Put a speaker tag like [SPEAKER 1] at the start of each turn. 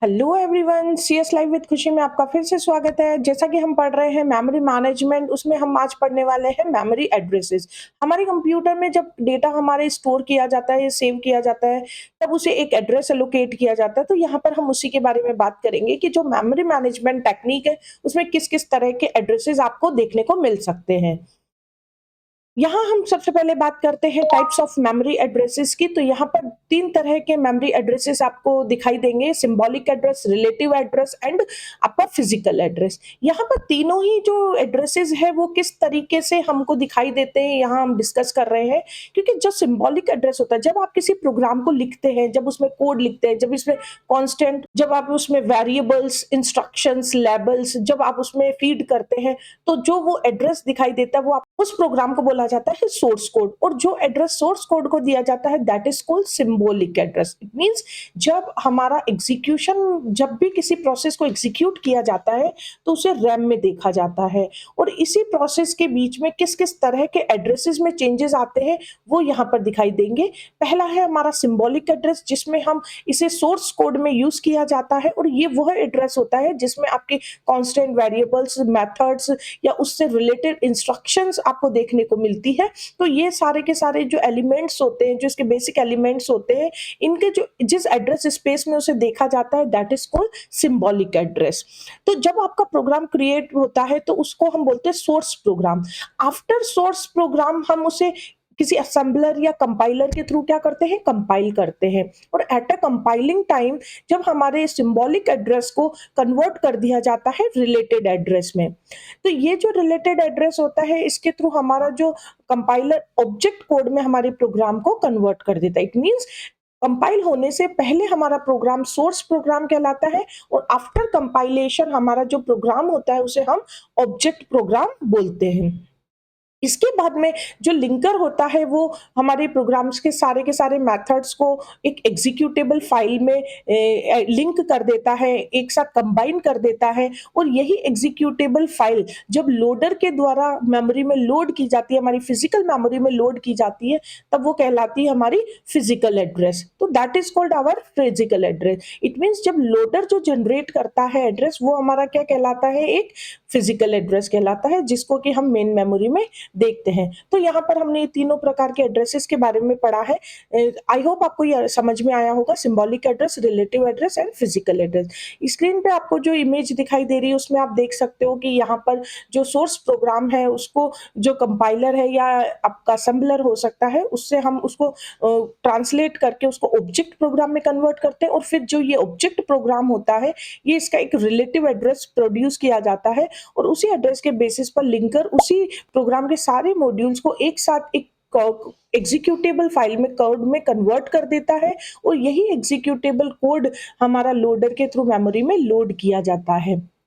[SPEAKER 1] Hello everyone, CS live with खुशी में आपका फिर से स्वागत है। जैसा कि हम पढ़ रहे हैं मेमोरी मैनेजमेंट, उसमें हम आज पढ़ने वाले हैं मेमोरी एड्रेसेस। हमारे कंप्यूटर में जब डेटा हमारे स्टोर किया जाता है या सेव किया जाता है, तब उसे एक एड्रेस एलोकेट किया जाता है। तो यहाँ पर हम उसी के बारे में बात करेंगे कि जो मेमोरी मैनेजमेंट टेक्निक है, उसमें किस-किस तरह के एड्रेसेस आपको देखने को मिल सकते हैं। यहाँ हम सबसे पहले बात करते हैं टाइप्स ऑफ मेमोरी एड्रेसेस की। तो यहाँ पर 3 तरह के मेमोरी एड्रेसेस आपको दिखाई देंगे, symbolic address, relative address and आपका फिजिकल एड्रेस। यहाँ पर तीनों ही जो एड्रेसेस है वो किस तरीके से हमको दिखाई देते हैं, यहाँ हम डिस्कस कर रहे हैं। क्योंकि जो सिंबॉलिक एड्रेस होता है, जब आप किसी प्रोग्राम को लिखते हैं, जब उसमें कोड लिखते हैं, जब इसमें कांस्टेंट, जब आप उसमें वेरिएबल्स, इंस्ट्रक्शंस, लेबल्स जब आप उसमें फीड करते हैं, तो जो वो एड्रेस दिखाई देता है वो आप उस प्रोग्राम को बोला जाता है सोर्स कोड। और जो एड्रेस सोर्स कोड को दिया जाता है that is called symbolic address. It means जब हमारा एग्जीक्यूशन, जब भी किसी प्रोसेस को एग्जीक्यूट किया जाता है तो उसे रैम में देखा जाता है। और इसी प्रोसेस के बीच में किस किस तरह के एड्रेसेस में चेंजेस आते हैं वो यहाँ पर दिखाई देंगे। पहला है हमारा सिंबॉलिक एड्रेस, जिसमें हम इसे सोर्स कोड में यूज किया जाता है। और ये वह एड्रेस होता है जिसमें आपके कांस्टेंट वेरिएबल्स, मेथड्स या उससे रिलेटेड इंस्ट्रक्शंस आपको देखने को मिलती है। तो ये सारे के सारे जो एलिमेंट्स होते हैं, जो इसके बेसिक एलिमेंट्स होते हैं, इनके जो जिस एड्रेस स्पेस में उसे देखा जाता है that is called symbolic address. तो जब आपका प्रोग्राम क्रिएट होता है तो उसको हम बोलते हैं source program. After source program हम उसे किसी असेंबलर या कंपाइलर के थ्रू क्या करते हैं, कंपाइल करते हैं। और एट अ कंपाइलिंग टाइम जब हमारे सिंबॉलिक एड्रेस को कन्वर्ट कर दिया जाता है रिलेटेड एड्रेस में, तो ये जो रिलेटेड एड्रेस होता है इसके थ्रू हमारा जो कंपाइलर ऑब्जेक्ट कोड में हमारे प्रोग्राम को कन्वर्ट कर देता है। इट मींस कंपाइल होने से पहले हमारा प्रोग्राम सोर्स प्रोग्राम कहलाता है, और आफ्टर कंपाइलेशन हमारा जो प्रोग्राम होता है उसे हम ऑब्जेक्ट प्रोग्राम बोलते हैं। इसके बाद में जो लिंकर होता है वो हमारे प्रोग्राम्स के सारे मेथड्स को एक एग्जीक्यूटेबल फाइल में लिंक कर देता है, एक साथ कंबाइन कर देता है। और यही एग्जीक्यूटेबल फाइल जब लोडर के द्वारा मेमोरी में लोड की जाती है, हमारी फिजिकल मेमोरी में लोड की जाती है, तब वो कहलाती है हमारी फिजिकल एड्रेस। तो that is called our physical address. It means जब लोडर जो जनरेट करता है एड्रेस वो हमारा क्या कहलाता है, एक फिजिकल एड्रेस कहलाता है, जिसको कि हम मेन मेमोरी में देखते हैं। तो यहाँ पर हमने ये तीनों प्रकार के एड्रेसेस के बारे में पढ़ा है। आई होप आपको ये समझ में आया होगा, symbolic address, relative address and physical address. Screen पे आपको जो इमेज दिखाई दे रही है उसमें आप देख सकते हो कि यहाँ पर जो सोर्स प्रोग्राम है उसको जो कंपाइलर है या आपका असेंबलर हो सकता है, उससे हम उसको ट्रांसलेट करके उसको ऑब्जेक्ट प्रोग्राम में कन्वर्ट करते हैं। और फिर जो ये ऑब्जेक्ट प्रोग्राम होता है ये इसका एक रिलेटिव एड्रेस प्रोड्यूस किया जाता है, और उसी एड्रेस के बेसिस पर लिंकर उसी प्रोग्राम के सारे मॉड्यूल्स को एक साथ एक एग्जीक्यूटेबल फाइल में कोड में कन्वर्ट कर देता है। और यही एग्जीक्यूटेबल कोड हमारा लोडर के थ्रू मेमोरी में लोड किया जाता है।